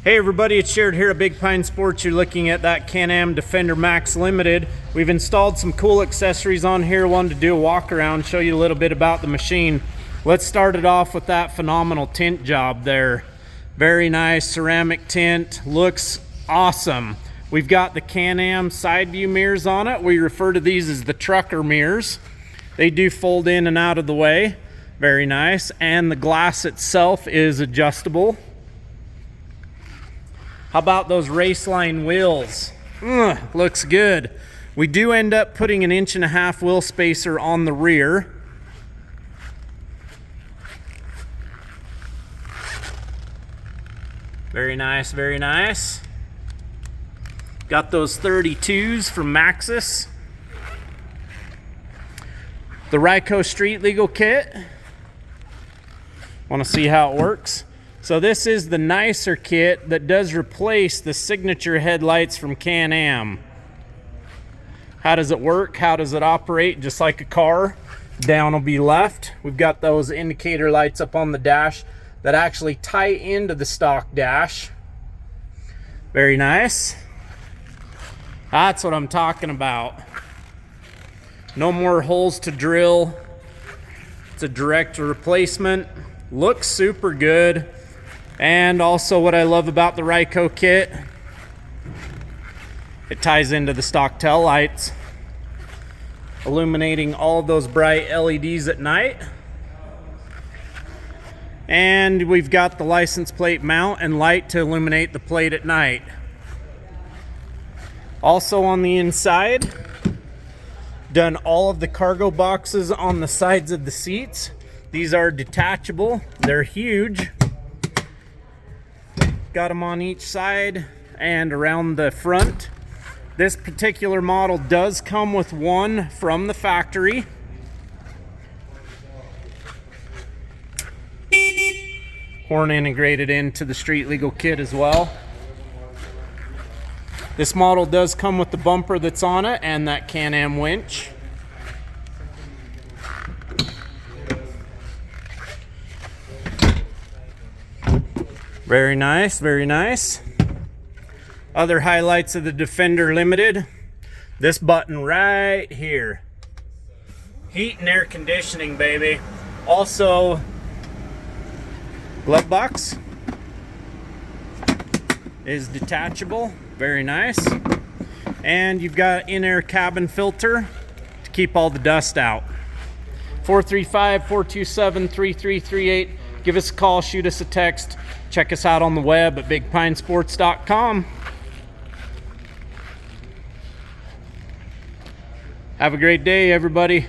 Hey everybody, it's Jared here at Big Pine Sports. You're looking at that Can-Am Defender Max Limited. We've installed some cool accessories on here. Wanted to do a walk around, show you a little bit about the machine. Let's start it off with that phenomenal tint job there. Very nice ceramic tint, looks awesome. We've got the Can-Am side view mirrors on it. We refer to these as the trucker mirrors. They do fold in and out of the way. Very nice. And the glass itself is adjustable. How about those raceline wheels? Looks good. We do end up putting an 1.5-inch wheel spacer on the rear. Very nice, very nice. Got those 32s from Maxxis. The Ryco Street Legal Kit. Want to see how it works? So this is the nicer kit that does replace the signature headlights from Can-Am. How does it work? How does it operate? Just like a car, down will be left. We've got those indicator lights up on the dash that actually tie into the stock dash. Very nice. That's what I'm talking about. No more holes to drill. It's a direct replacement. Looks super good. And also what I love about the Ryco kit, it ties into the stock tail lights, illuminating all of those bright LEDs at night. And we've got the license plate mount and light to illuminate the plate at night. Also on the inside, done all of the cargo boxes on the sides of the seats. These are detachable, they're huge. Got them on each side and around the front. This particular model does come with one from the factory. Horn integrated into the Street Legal Kit as well. This model does come with the bumper that's on it and that Can-Am winch. Very nice, very nice. Other highlights of the Defender Limited. This button right here. Heat and air conditioning, baby. Also, glove box is detachable. Very nice. And you've got in-air cabin filter to keep all the dust out. 435-427-3338. Give us a call, shoot us a text. Check us out on the web at bigpinesports.com. Have a great day, everybody.